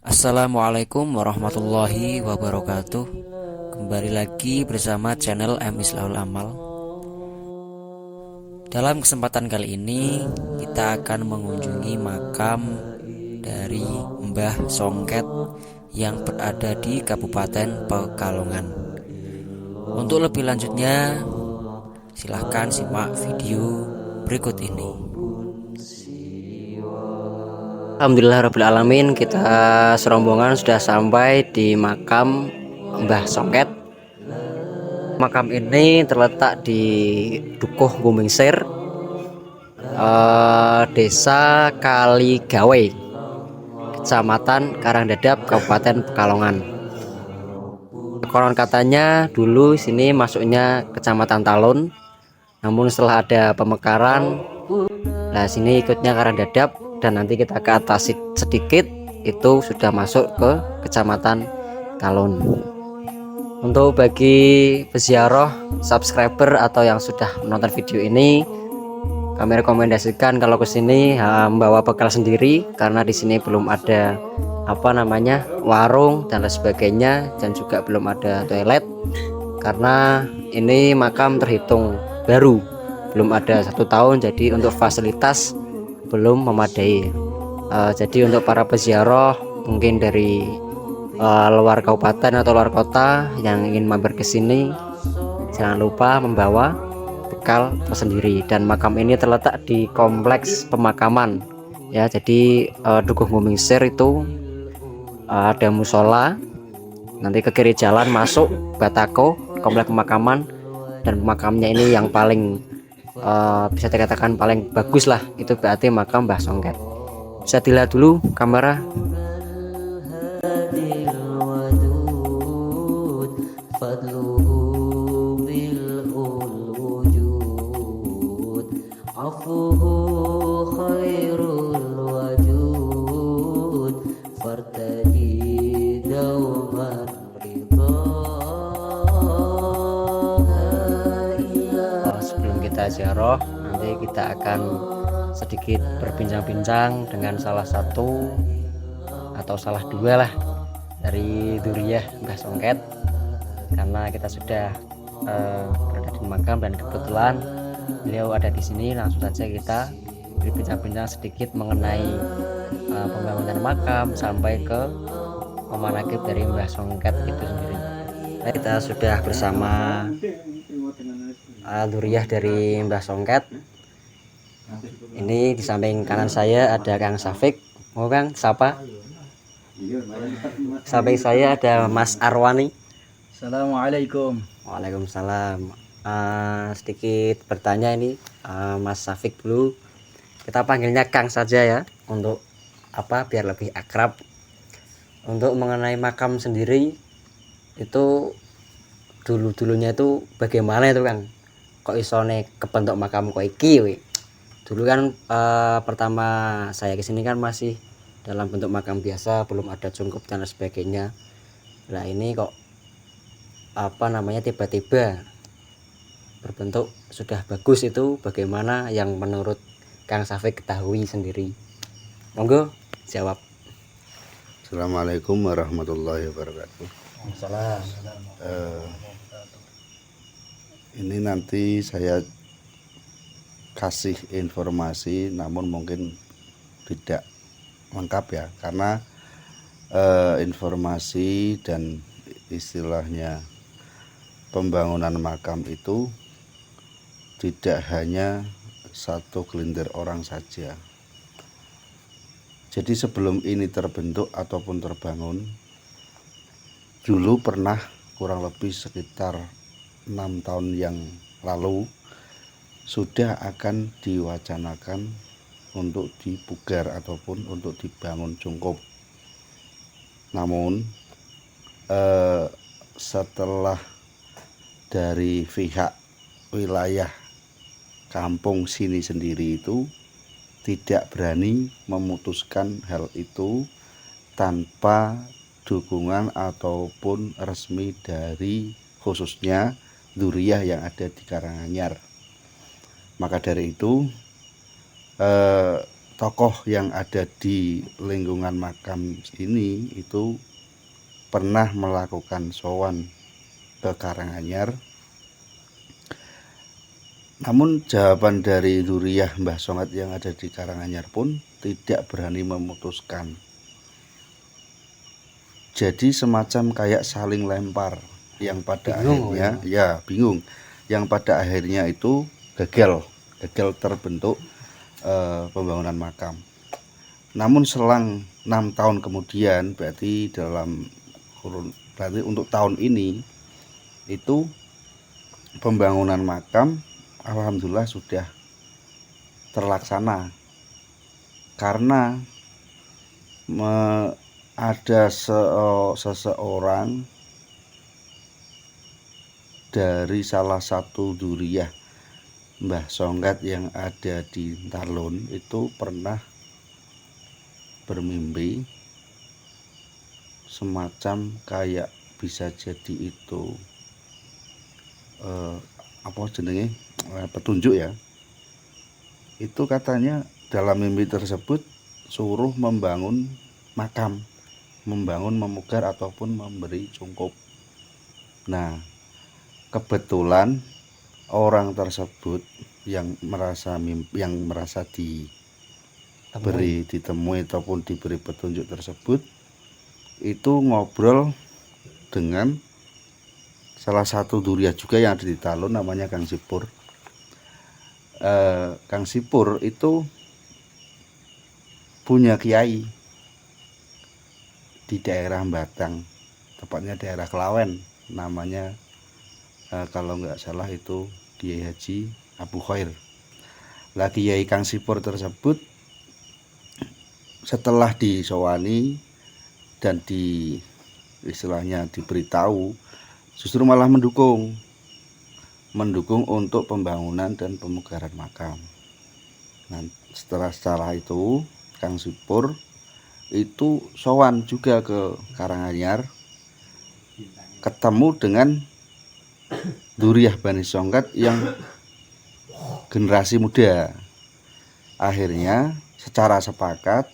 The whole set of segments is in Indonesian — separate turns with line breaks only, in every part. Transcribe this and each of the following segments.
Assalamualaikum warahmatullahi wabarakatuh. Kembali lagi bersama channel M Islahul Amal. Dalam kesempatan kali ini kita akan mengunjungi makam dari Mbah Songket yang berada di Kabupaten Pekalongan. Untuk lebih lanjutnya, silahkan simak video berikut ini. Alhamdulillahirrahmanirrahim, kita serombongan sudah sampai di makam Mbah Songket. Makam ini terletak di Dukuh Gumingsir, Desa Kaligawe, Kecamatan Karangdadap, Kabupaten Pekalongan. Konon katanya dulu sini masuknya Kecamatan Talun, namun setelah ada pemekaran, nah sini ikutnya Karangdadap, dan nanti kita ke atas sedikit itu sudah masuk ke Kecamatan Talun. Untuk bagi peziarah, subscriber atau yang sudah menonton video ini, kami rekomendasikan kalau kesini membawa bekal sendiri, karena di sini belum ada warung dan lain sebagainya, dan juga belum ada toilet, karena ini makam terhitung baru, belum ada 1 tahun, jadi untuk fasilitas belum memadai. Jadi untuk para peziarah mungkin dari luar kabupaten atau luar kota yang ingin mampir ke sini, jangan lupa membawa bekal tersendiri. Dan makam ini terletak di kompleks pemakaman ya, jadi Dukuh Gumingsir itu ada musola, nanti ke kiri jalan masuk Batako, kompleks pemakaman, dan pemakamnya ini yang paling bisa dikatakan paling bagus lah, itu berarti makam Mbah Songket. Bisa dilihat dulu kamera. Sebelum kita ziarah, nanti kita akan sedikit berbincang-bincang dengan salah satu atau salah dua lah dari Duriyah Mbah Songket, karena kita sudah berada di makam dan kebetulan beliau ada di sini. Langsung saja kita berbincang-bincang sedikit mengenai pembangunan makam sampai ke pemanakib dari Mbah Songket itu sendiri. Nah, kita sudah bersama Duriyah dari Mbah Songket. Ini di samping kanan saya ada Kang Safik. Mau Kang sapa? Samping saya ada Mas Arwani.
Assalamualaikum.
Waalaikumsalam. Sedikit bertanya ini, Mas Safik dulu. Kita panggilnya Kang saja ya, untuk biar lebih akrab. Untuk mengenai makam sendiri itu dulunya itu bagaimana itu Kang? Kok isone kebentuk makam kok iki we? Dulu kan pertama saya kesini kan masih dalam bentuk makam biasa, belum ada cungkup dan sebagainya. Nah ini kok tiba-tiba berbentuk sudah bagus, itu bagaimana yang menurut Kang Safik ketahui sendiri? Monggo jawab.
Assalamualaikum warahmatullahi wabarakatuh.
Salam.
Ini nanti saya kasih informasi, namun mungkin tidak lengkap ya, karena informasi dan istilahnya pembangunan makam itu tidak hanya satu gelintir orang saja. Jadi sebelum ini terbentuk ataupun terbangun, dulu pernah kurang lebih sekitar 6 tahun yang lalu sudah akan diwacanakan untuk dipugar ataupun untuk dibangun cungkup. Namun setelah dari pihak wilayah kampung sini sendiri itu tidak berani memutuskan hal itu tanpa dukungan ataupun resmi dari khususnya Duriyah yang ada di Karanganyar. Maka dari itu tokoh yang ada di lingkungan makam ini itu pernah melakukan sowan ke Karanganyar. Namun jawaban dari Dzurriyyah Mbah Songat yang ada di Karanganyar pun tidak berani memutuskan. Jadi semacam kayak saling lempar yang pada akhirnya bingung. Yang pada akhirnya itu gagal terbentuk pembangunan makam. Namun selang 6 tahun kemudian, berarti untuk tahun ini itu pembangunan makam alhamdulillah sudah terlaksana, karena ada seseorang dari salah satu Dzurriyyah Mbah Songat yang ada di Talun itu pernah bermimpi semacam kayak bisa jadi itu petunjuk ya. Itu katanya dalam mimpi tersebut suruh membangun makam, memugar ataupun memberi cungkup. Nah, kebetulan orang tersebut yang merasa ditemui ataupun diberi petunjuk tersebut itu ngobrol dengan salah satu Dzurriyyah juga yang ada di Talun, namanya Kang Sipur. Kang Sipur itu punya kiai di daerah Batang, tepatnya daerah Klawen, namanya kalau nggak salah itu Kiai Haji Abu Khair. Lah Kiai Kang Sipur tersebut setelah disowani dan istilahnya diberitahu, justru malah mendukung untuk pembangunan dan pemugaran makam. Nah, setelah itu Kang Sipur itu sowan juga ke Karanganyar, ketemu dengan Dzurriyyah Bani Songat yang generasi muda. Akhirnya secara sepakat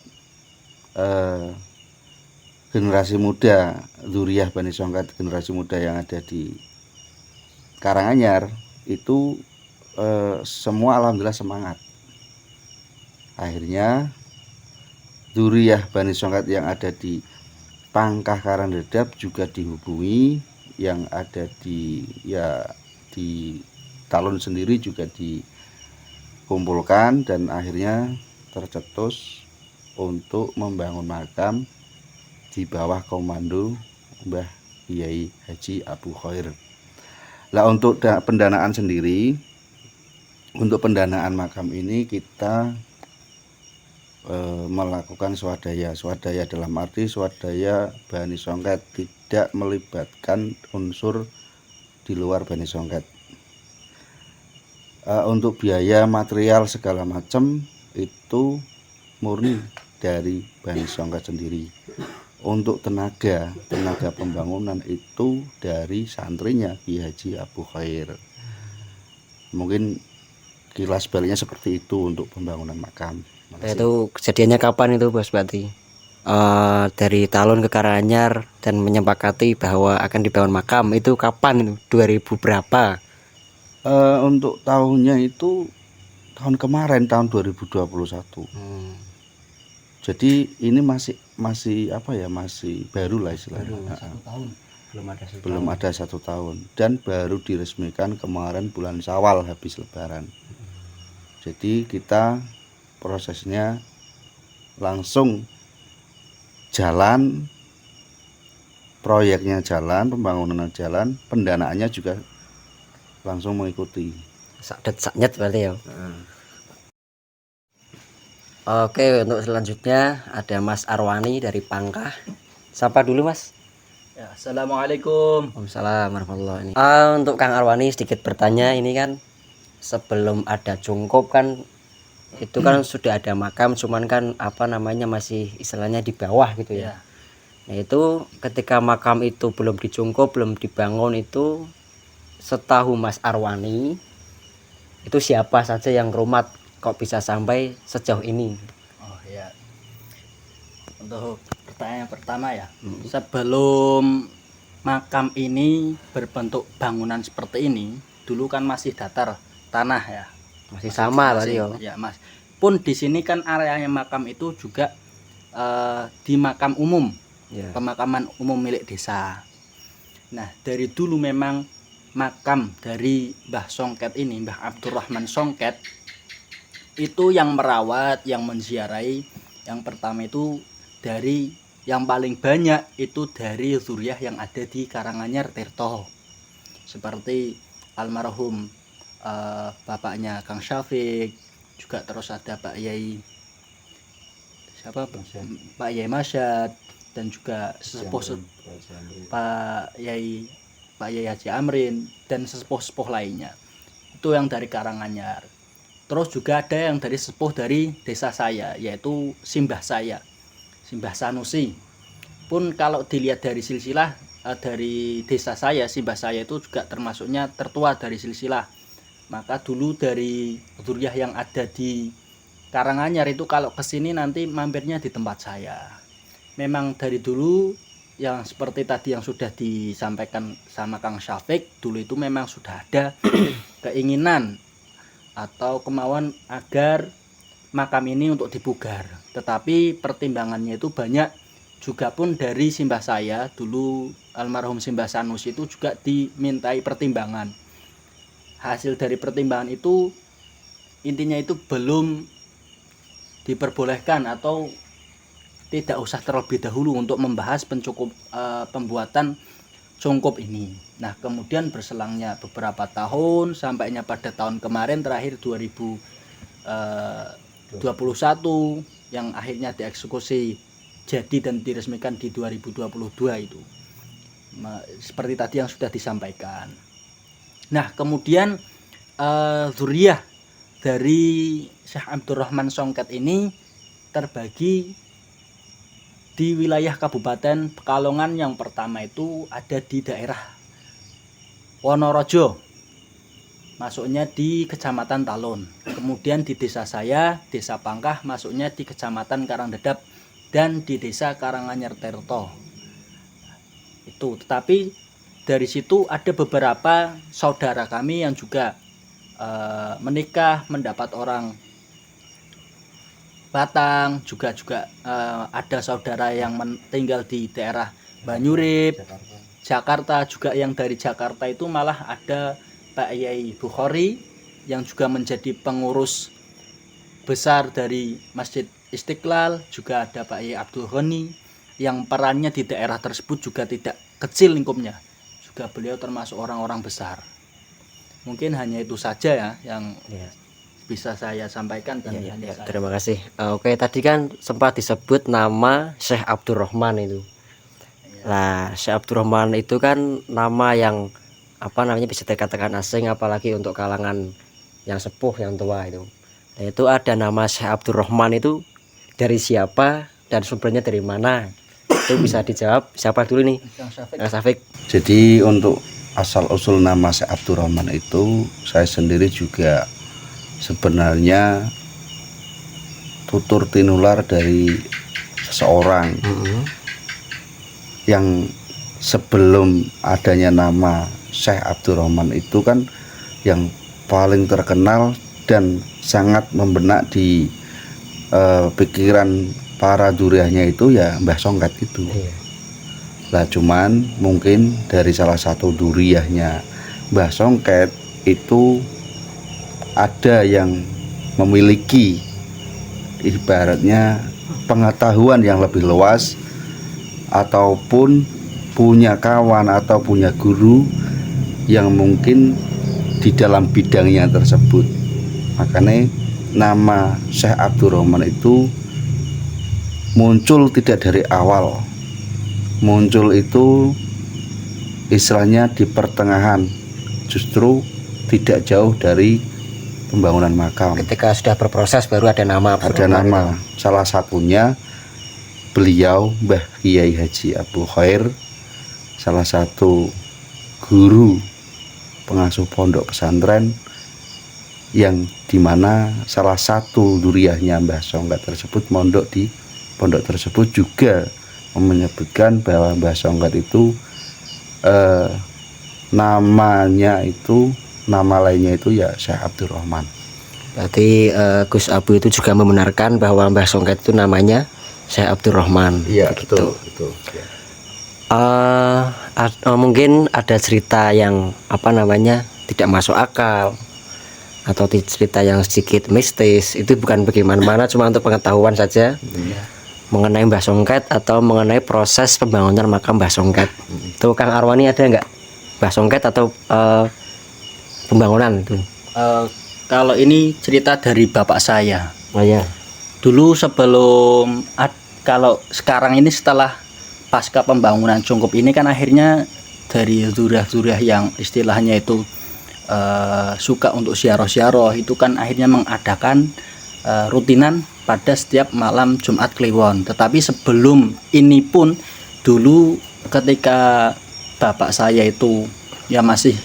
generasi muda Dzurriyyah Bani Songat, generasi muda yang ada di Karanganyar itu semua alhamdulillah semangat. Akhirnya Dzurriyyah Bani Songat yang ada di Pangkah Karangdedap juga dihubungi, yang ada di Talun sendiri juga dikumpulkan, dan akhirnya tercetus untuk membangun makam di bawah komando Mbah Kiai Haji Abu Khair. Lah untuk pendanaan sendiri, untuk pendanaan makam ini kita melakukan swadaya dalam arti swadaya Bani Songat, tidak melibatkan unsur di luar Bani Songat. Untuk biaya material segala macam itu murni dari Bani Songat sendiri. Untuk tenaga pembangunan itu dari santrinya Kiai Haji Abu Khair. Mungkin kilas baliknya seperti itu untuk pembangunan makam.
Itu kejadiannya kapan itu Bos berarti? Dari Talun ke Karanganyar dan menyepakati bahwa akan dibangun makam itu kapan itu? 2000 berapa?
Untuk tahunnya itu tahun kemarin, tahun 2021. Jadi ini masih masih baru lah istilahnya. Belum ada 1 tahun, dan baru diresmikan kemarin bulan Syawal habis Lebaran. Jadi kita prosesnya langsung jalan, proyeknya jalan, pembangunan jalan, pendanaannya juga langsung mengikuti.
Saknyet berarti ya. Oke, untuk selanjutnya ada Mas Arwani dari Pangkah. Sapa dulu Mas.
Ya, Assalamualaikum.
Waalaikumsalam warahmatullahi wabarakatuh. Untuk Kang Arwani sedikit bertanya, ini kan sebelum ada cungkup kan itu kan sudah ada makam, cuman kan masih istilahnya di bawah gitu ya. Nah itu ketika makam itu belum dicungkup, belum dibangun, itu setahu Mas Arwani itu siapa saja yang rumat kok bisa sampai sejauh ini?
Oh ya, untuk pertanyaan yang pertama ya, sebelum makam ini berbentuk bangunan seperti ini, dulu kan masih datar tanah ya.
Masih sama
Masih,
tadi yo.
ya Mas. Pun di sini kan areanya makam itu juga di makam umum,
Ya.
pemakaman umum milik desa. Nah, dari dulu memang makam dari Mbah Songket ini, Mbah Abdurrahman Songket, itu yang merawat, yang menziarahi, yang pertama itu dari yang paling banyak itu dari zuriyah yang ada di Karanganyar Tirto, seperti almarhum bapaknya Kang Syafiq, juga terus ada Pak Yai siapa, Pak Yai Masyad, dan juga sesepuh Pak Yai Haji Amrin, dan sesepuh-sepuh lainnya. Itu yang dari Karanganyar. Terus juga ada yang dari sepuh dari desa saya, yaitu Simbah saya, Simbah Sanusi. Pun kalau dilihat dari silsilah dari desa saya, Simbah saya itu juga termasuknya tertua dari silsilah. Maka dulu dari zuriyah yang ada di Karanganyar itu kalau kesini nanti mampirnya di tempat saya. Memang dari dulu yang seperti tadi yang sudah disampaikan sama Kang Syafiq, dulu itu memang sudah ada keinginan atau kemauan agar makam ini untuk dipugar. Tetapi pertimbangannya itu banyak, juga pun dari simbah saya dulu, almarhum Simbah Sanusi itu juga dimintai pertimbangan. Hasil dari pertimbangan itu intinya itu belum diperbolehkan atau tidak usah terlebih dahulu untuk membahas pembuatan cungkup ini. Nah, kemudian berselangnya beberapa tahun sampainya pada tahun kemarin terakhir 2021 yang akhirnya dieksekusi jadi dan diresmikan di 2022 itu. Seperti tadi yang sudah disampaikan. Nah, kemudian zuriyah dari Syekh Abdurrahman Songket ini terbagi di wilayah Kabupaten Pekalongan. Yang pertama itu ada di daerah Wonorojo, masuknya di Kecamatan Talun. Kemudian di desa saya, Desa Pangkah, masuknya di Kecamatan Karangdedap, dan di Desa Karanganyar Tirto. Itu, tetapi dari situ ada beberapa saudara kami yang juga menikah, mendapat orang Batang, juga ada saudara yang tinggal di daerah Banyurip, Jakarta. Juga yang dari Jakarta itu malah ada Pak Yai Bukhari yang juga menjadi pengurus besar dari Masjid Istiqlal. Juga ada Pak Yai Abdul Ghani yang perannya di daerah tersebut juga tidak kecil lingkupnya. Juga beliau termasuk orang-orang besar. Mungkin hanya itu saja ya yang bisa saya sampaikan. Dan
Terima kasih. Oke, tadi kan sempat disebut nama Syekh Abdurrahman itu. Nah, Syekh Abdurrahman itu kan nama yang bisa dikatakan asing, apalagi untuk kalangan yang sepuh, yang tua itu. Nah, itu ada nama Syekh Abdurrahman itu dari siapa dan sumbernya dari mana? Itu bisa dijawab siapa dulu nih? Kang Syafiq.
Jadi untuk asal usul nama Syekh Abdurrahman itu saya sendiri juga sebenarnya tutur tinular dari seseorang yang sebelum adanya nama Syekh Abdurrahman itu kan yang paling terkenal dan sangat membenak di pikiran para duriahnya itu ya Mbah Songket itu. Lah cuman mungkin dari salah satu duriahnya Mbah Songket itu ada yang memiliki ibaratnya pengetahuan yang lebih luas ataupun punya kawan atau punya guru yang mungkin di dalam bidangnya tersebut. Makanya nama Syekh Abdurrahman itu muncul tidak dari awal, muncul itu istilahnya di pertengahan, justru tidak jauh dari pembangunan makam.
Ketika sudah berproses baru ada nama.
Salah satunya beliau Mbah Kiai Haji Abdul Khair, salah satu guru pengasuh pondok pesantren yang dimana salah satu duriahnya Mbah Songket tersebut mondok di pondok tersebut juga menyebutkan bahwa Mbah Songket itu namanya itu, nama lainnya itu ya Syekh Abdurrahman.
Berarti Gus Abu itu juga membenarkan bahwa Mbah Songket itu namanya Syekh Abdurrahman.
Iya,
begitu.
betul. Ya.
Mungkin ada cerita yang apa namanya tidak masuk akal atau cerita yang sedikit mistis, itu bukan bagaimana-mana, cuma untuk pengetahuan saja mengenai Mbah Songket atau mengenai proses pembangunan makam Mbah Songket. Itu Kang Arwani ada nggak Mbah Songket atau pembangunan itu?
Kalau ini cerita dari bapak saya.
Oh ya.
Dulu sebelum kalau sekarang ini setelah pasca pembangunan Cungkup ini kan akhirnya dari zuriah-zuriah yang istilahnya itu suka untuk ziarah-ziarah itu kan akhirnya mengadakan rutinan pada setiap malam Jumat Kliwon. Tetapi sebelum ini pun dulu ketika bapak saya itu ya masih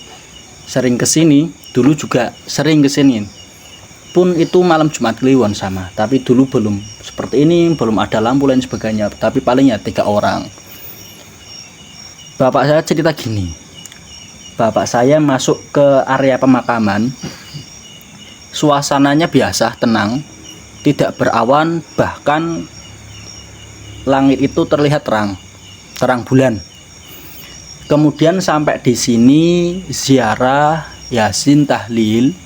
sering kesini, dulu juga sering kesini pun itu malam Jumat Kliwon sama, tapi dulu belum seperti ini, belum ada lampu lain sebagainya, tapi paling ya 3 orang. Bapak saya cerita gini, bapak saya masuk ke area pemakaman, suasananya biasa, tenang, tidak berawan, bahkan langit itu terlihat terang bulan. Kemudian sampai di sini ziarah, yasin, tahlil,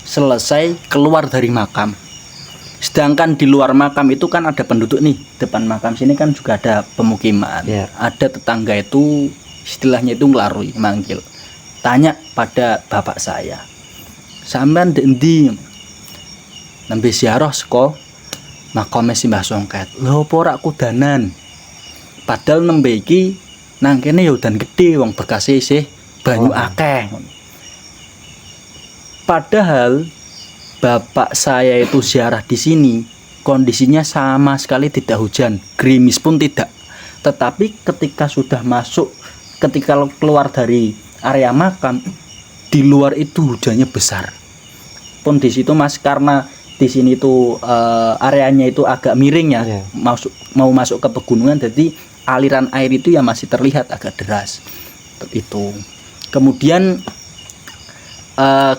selesai keluar dari makam. Sedangkan di luar makam itu kan ada penduduk nih, depan makam sini kan juga ada pemukiman. Ada tetangga itu istilahnya itu ngelarui, manggil, tanya pada bapak saya, sampean endi nembe ziarah saka makame Mbah Songket? Lho apa ora kudanan? Padahal nembe iki nang kene ya udan gede, wong bekase isih banyu akeh. Padahal bapak saya itu ziarah di sini kondisinya sama sekali tidak hujan, gerimis pun tidak. Tetapi ketika sudah masuk, ketika keluar dari area makam, di luar itu hujannya besar. Pun di situ Mas, karena di sini tuh areanya itu agak miring ya, mau masuk ke pegunungan, jadi aliran air itu ya masih terlihat agak deras. Itu. Kemudian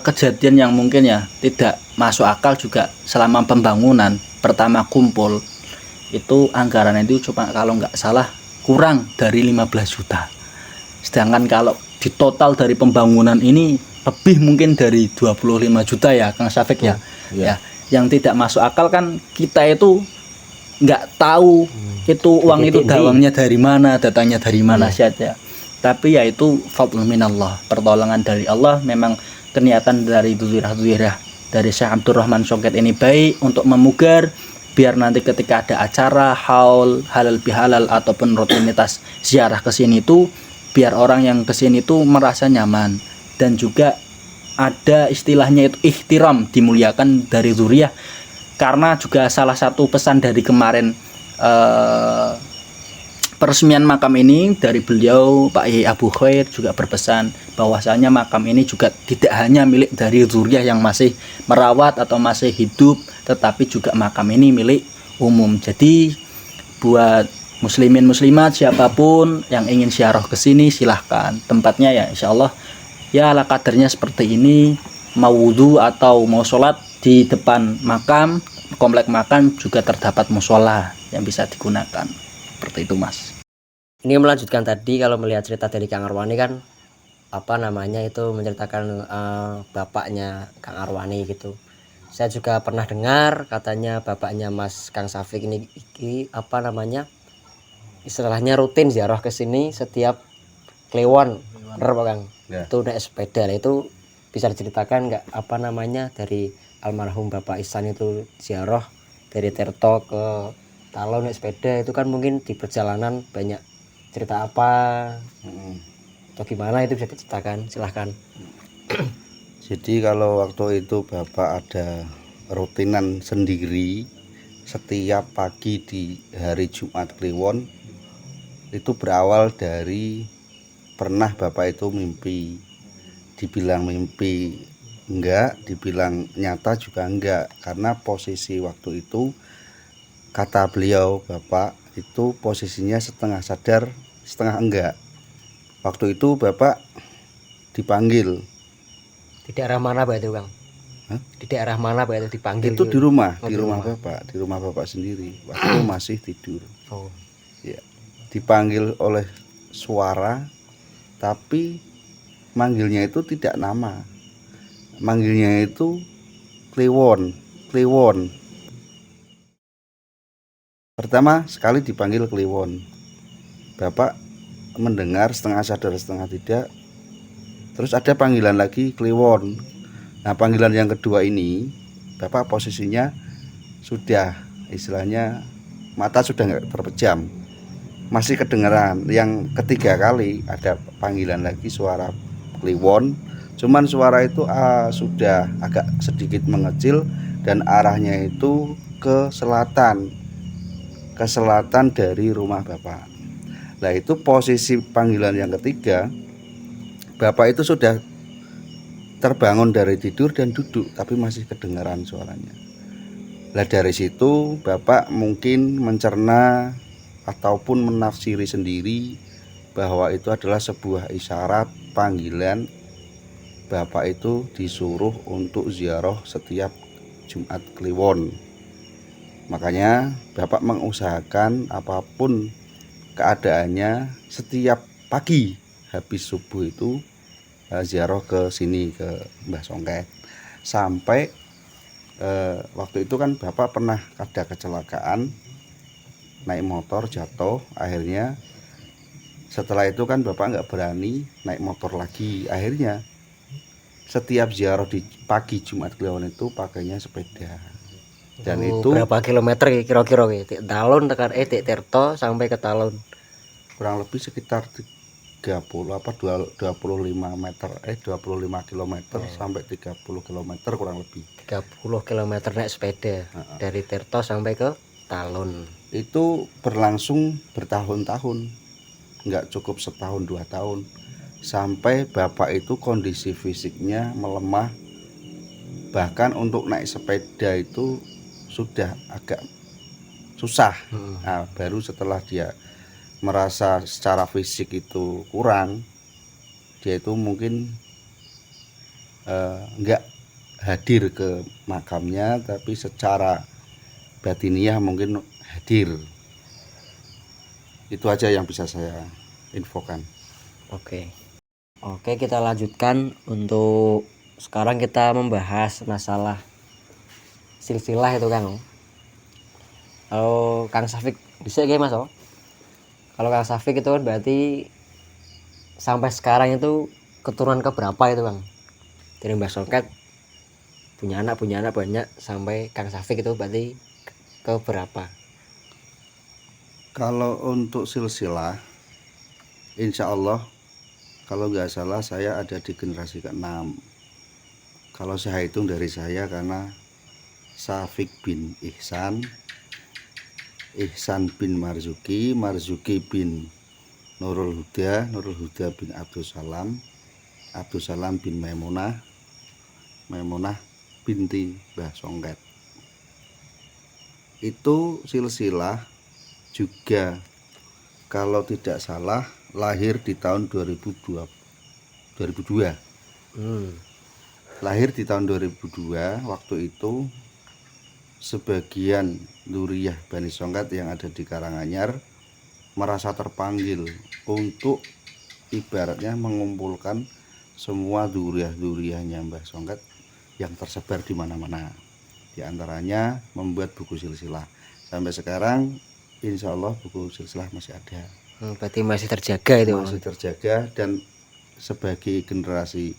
kejadian yang mungkin ya tidak masuk akal juga selama pembangunan pertama kumpul itu anggaran itu cuma kalau nggak salah kurang dari 15 juta. Sedangkan kalau di total dari pembangunan ini lebih mungkin dari 25 juta ya Kang Syafiq ya. Ya, yang tidak masuk akal kan kita itu nggak tahu itu uang itu dawangnya dari mana, datanya dari mana saja. Tapi ya itu fadlun minallah, pertolongan dari Allah. Memang keniatan dari zuriah dari Syekh Abdurrahman Songket ini baik untuk memugar biar nanti ketika ada acara haul, halal bihalal ataupun rutinitas ziarah ke sini itu biar orang yang ke sini itu merasa nyaman, dan juga ada istilahnya itu ihtiram, dimuliakan dari zuriah. Karena juga salah satu pesan dari kemarin peresmian makam ini dari beliau, Pak Yai Abu Khair juga berpesan bahwasanya makam ini juga tidak hanya milik dari zuriah yang masih merawat atau masih hidup, tetapi juga makam ini milik umum. Jadi buat muslimin muslimat siapapun yang ingin ziarah ke sini silahkan. Tempatnya ya insya Allah ya ala kadarnya seperti ini. Mau wudhu atau mau sholat di depan makam, komplek makam juga terdapat musola yang bisa digunakan. Seperti itu Mas.
Ini melanjutkan tadi, kalau melihat cerita dari Kang Arwani kan apa namanya itu menceritakan bapaknya Kang Arwani gitu. Saya juga pernah dengar katanya bapaknya Mas Kang Syafiq ini apa namanya istilahnya rutin ziarah ke sini setiap Kliwon, bener Pak Kang? Ya. Itu naik sepeda. Nah, itu bisa diceritakan nggak apa namanya dari almarhum Bapak Ihsan itu ziarah dari Tirto ke Talon naik sepeda, itu kan mungkin di perjalanan banyak cerita apa atau gimana, itu bisa diceritakan, silahkan.
Jadi kalau waktu itu Bapak ada rutinan sendiri setiap pagi di hari Jumat Kliwon, itu berawal dari pernah Bapak itu mimpi, dibilang mimpi enggak, dibilang nyata juga enggak, karena posisi waktu itu kata beliau Bapak itu posisinya setengah sadar setengah enggak. Waktu itu Bapak dipanggil.
Di daerah mana Pak itu Kang?
Hah?
Di daerah mana Pak itu dipanggil?
Itu di rumah,
Oh,
di
di
rumah
rumah.
Bapak, di rumah Bapak sendiri. Waktu masih tidur.
Oh.
Ya, dipanggil oleh suara, tapi manggilnya itu tidak nama. Manggilnya itu Kliwon, Kliwon. Pertama sekali dipanggil Kliwon. Bapak mendengar setengah sadar setengah tidak. Terus ada panggilan lagi Kliwon. Nah, panggilan yang kedua ini Bapak posisinya sudah istilahnya mata sudah nggak terpejam, masih kedengaran. Yang ketiga kali ada panggilan lagi suara Kliwon, cuman suara itu sudah agak sedikit mengecil dan arahnya itu ke selatan dari rumah Bapak. Nah, itu posisi panggilan yang ketiga. Bapak itu sudah terbangun dari tidur dan duduk, tapi masih kedengaran suaranya. Nah, dari situ Bapak mungkin mencerna ataupun menafsiri sendiri bahwa itu adalah sebuah isyarat panggilan. Bapak itu disuruh untuk ziarah setiap Jumat Kliwon. Makanya Bapak mengusahakan apapun keadaannya setiap pagi habis subuh itu ziarah ke sini, ke Mbah Songket. Sampai waktu itu kan Bapak pernah ada kecelakaan, naik motor jatuh. Akhirnya setelah itu kan Bapak nggak berani naik motor lagi. Akhirnya setiap ziarah di pagi Jumat Kliwon itu pakainya sepeda. Dan itu
berapa kilometer ya kira-kira ya? Tik Talun tekan Tik Tirto sampai ke Talun.
kurang lebih sekitar 25 meter 25 km sampai 30 km kurang lebih.
30 km naik sepeda dari Tirto sampai ke Talun.
Itu berlangsung bertahun-tahun, nggak cukup setahun 2 tahun, sampai Bapak itu kondisi fisiknya melemah. Bahkan untuk naik sepeda itu sudah agak susah. Nah, baru setelah dia merasa secara fisik itu kurang, dia itu mungkin nggak hadir ke makamnya, tapi secara batiniah mungkin hadir. Itu aja yang bisa saya infokan.
Oke, kita lanjutkan. Untuk sekarang kita membahas masalah silsilah itu Kang. Kalau Kang Safik bisa gak Mas? Kalau Kang Safik itu kan berarti sampai sekarang itu keturunan keberapa itu Kang? Dari Mbah Songket punya anak banyak, sampai Kang Safik itu berarti keberapa?
Kalau untuk silsilah, insya Allah kalau nggak salah saya ada di generasi ke-6. Kalau saya hitung dari saya, karena Safik bin Ihsan, Ihsan bin Marzuki, Marzuki bin Nurul Huda, Nurul Huda bin Abdus Salam, Abdus Salam bin Maimunah, Maimunah binti Mbah Songket. Itu silsilah juga kalau tidak salah lahir di tahun 2002. Lahir di tahun 2002. Waktu itu sebagian Dzurriyyah Bani Songket yang ada di Karanganyar merasa terpanggil untuk ibaratnya mengumpulkan semua dzurriyyah-dzurriyyahnya Mbah Songket yang tersebar di mana-mana. Di antaranya membuat buku silsilah. Sampai sekarang insya Allah buku silsilah masih ada.
Berarti masih terjaga itu.
Masih terjaga, dan sebagai generasi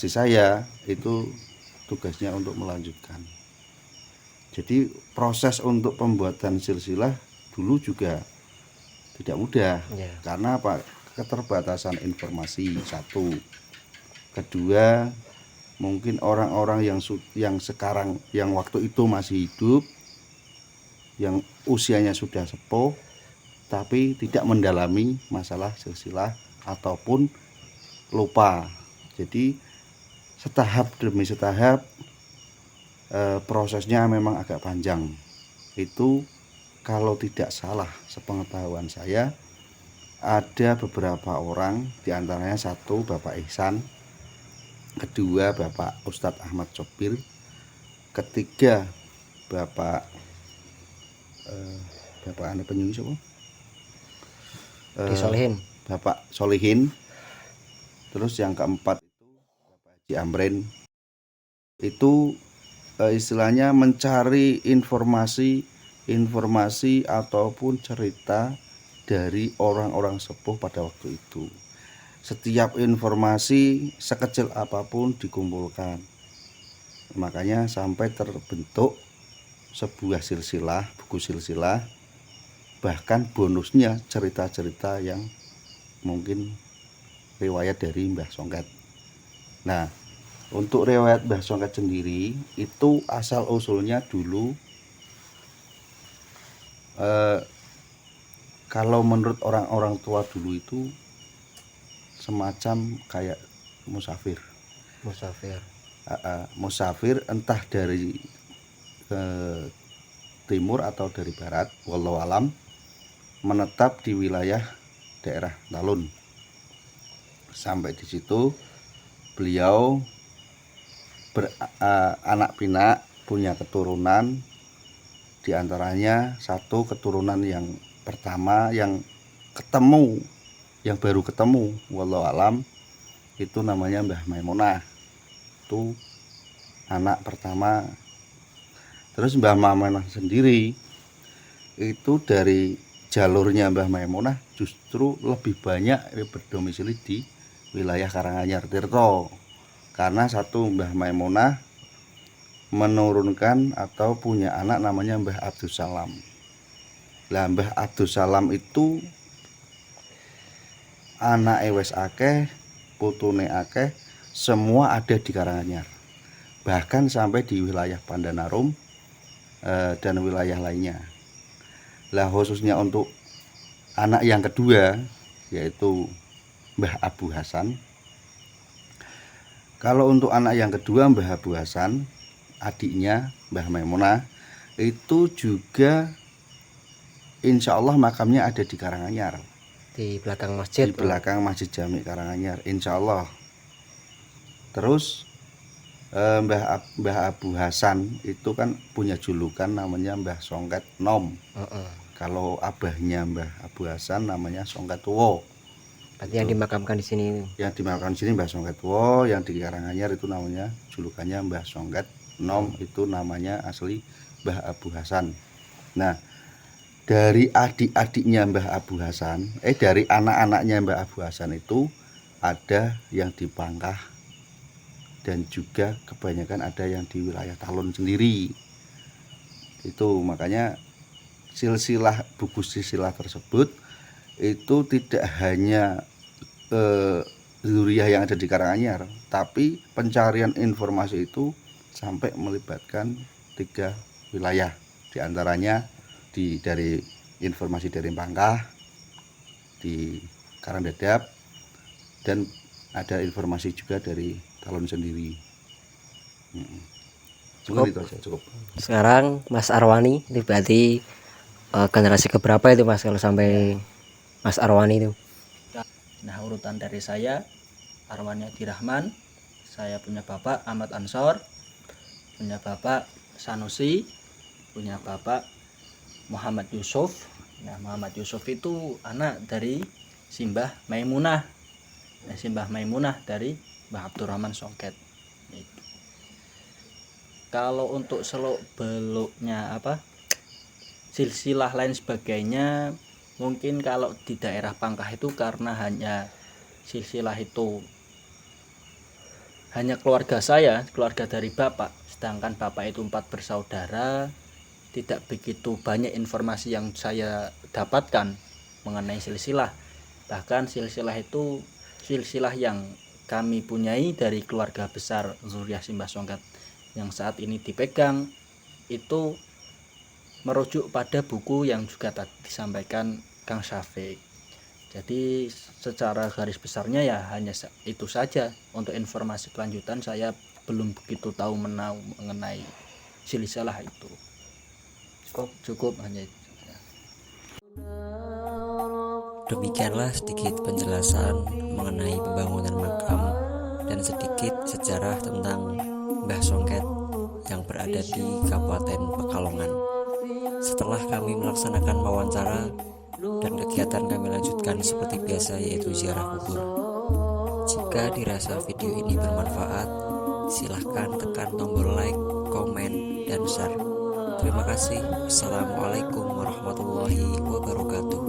saya itu tugasnya untuk melanjutkan. Jadi proses untuk pembuatan silsilah dulu juga tidak mudah. Karena apa? Keterbatasan informasi satu. Kedua, mungkin orang-orang yang sekarang, yang waktu itu masih hidup, yang usianya sudah sepuh tapi tidak mendalami masalah silsilah ataupun lupa. Jadi setahap demi setahap, prosesnya memang agak panjang. Itu kalau tidak salah sepengetahuan saya, ada beberapa orang, diantaranya satu Bapak Ihsan, kedua Bapak Ustadz Ahmad Sopir, ketiga Bapak Ane Penyuh siapa?
Disolehin.
Bapak Solihin. Terus yang keempat itu Bapak Haji Amrin. Itu istilahnya mencari informasi ataupun cerita dari orang-orang sepuh pada waktu itu. Setiap informasi sekecil apapun dikumpulkan. Makanya sampai terbentuk sebuah silsilah, buku silsilah, bahkan bonusnya cerita-cerita yang mungkin riwayat dari Mbah Songket. Nah, untuk riwayat Mbah Songket sendiri itu asal usulnya dulu, kalau menurut orang-orang tua dulu itu semacam kayak musafir. Musafir entah dari timur atau dari barat, wallahu alam, menetap di wilayah daerah Talun. Sampai di situ beliau beranak pinak, punya keturunan, diantaranya satu keturunan yang pertama yang ketemu, yang baru ketemu, wallahu alam, itu namanya Mbah Maimunah. Itu anak pertama. Terus Mbah Maimunah sendiri itu dari jalurnya Mbah Maimunah justru lebih banyak berdomisili di wilayah Karanganyar Tirto, karena satu Mbah Maimunah menurunkan atau punya anak namanya Mbah Abdus Salam. Lah Mbah Abdus Salam itu anak wis akeh, putune akeh, semua ada di Karanganyar, bahkan sampai di wilayah Pandanarum dan wilayah lainnya. Lah khususnya untuk anak yang kedua yaitu Mbah Abu Hasan. Kalau untuk anak yang kedua Mbah Abu Hasan, adiknya Mbah Maimunah, itu juga insya Allah makamnya ada di Karanganyar,
Di belakang masjid.
di belakang Masjid Jami Karanganyar, insya Allah. Terus Mbah Abu Hasan itu kan punya julukan namanya Mbah Songket Nom. Kalau abahnya Mbah Abu Hasan namanya Songket Tuwo.
Berarti yang dimakamkan di sini.
Yang dimakamkan di sini Mbah Songket Tuwo, yang di Karanganyar itu namanya julukannya Mbah Songket Nom, itu namanya asli Mbah Abu Hasan. Nah, dari adik-adiknya Mbah Abu Hasan, dari anak-anaknya Mbah Abu Hasan itu ada yang di Pangkah dan juga kebanyakan ada yang di wilayah Talun sendiri. Itu makanya buku silsilah tersebut itu tidak hanya zuriyah yang ada di Karanganyar, tapi pencarian informasi itu sampai melibatkan 3 wilayah, diantaranya dari informasi dari Pangkah, di Karangdadap, dan ada informasi juga dari Talun sendiri. Cukup itu aja, cukup.
Sekarang Mas Arwani itu berarti generasi keberapa itu Mas kalau sampai Mas Arwani itu?
Nah, urutan dari saya, Arwani Dirahman, saya punya bapak Ahmad Ansor, punya bapak Sanusi, punya bapak Muhammad Yusuf. Nah, Muhammad Yusuf itu anak dari Simbah Maimunah. Nah, Simbah Maimunah dari Mbah Abdurrahman Songket. Kalau untuk seluk beluknya silsilah lain sebagainya, mungkin kalau di daerah Pangkah itu karena hanya silsilah itu hanya keluarga saya, keluarga dari bapak, sedangkan bapak itu 4 bersaudara, tidak begitu banyak informasi yang saya dapatkan mengenai silsilah. Bahkan silsilah itu silsilah yang kami punyai dari keluarga besar zuriyah Simbah Songket yang saat ini dipegang itu merujuk pada buku yang juga tadi disampaikan Kang Syafiq. Jadi secara garis besarnya ya hanya itu saja. Untuk informasi kelanjutan saya belum begitu tahu mengenai silsilah itu. Cukup hanya itu.
Demikianlah sedikit penjelasan mengenai pembangunan makam dan sedikit sejarah tentang Mbah Songket yang berada di Kabupaten Pekalongan. Setelah kami melaksanakan wawancara dan kegiatan kami lanjutkan seperti biasa, yaitu ziarah kubur. Jika dirasa video ini bermanfaat, silahkan tekan tombol like, komen, dan share. Terima kasih. Assalamualaikum warahmatullahi wabarakatuh.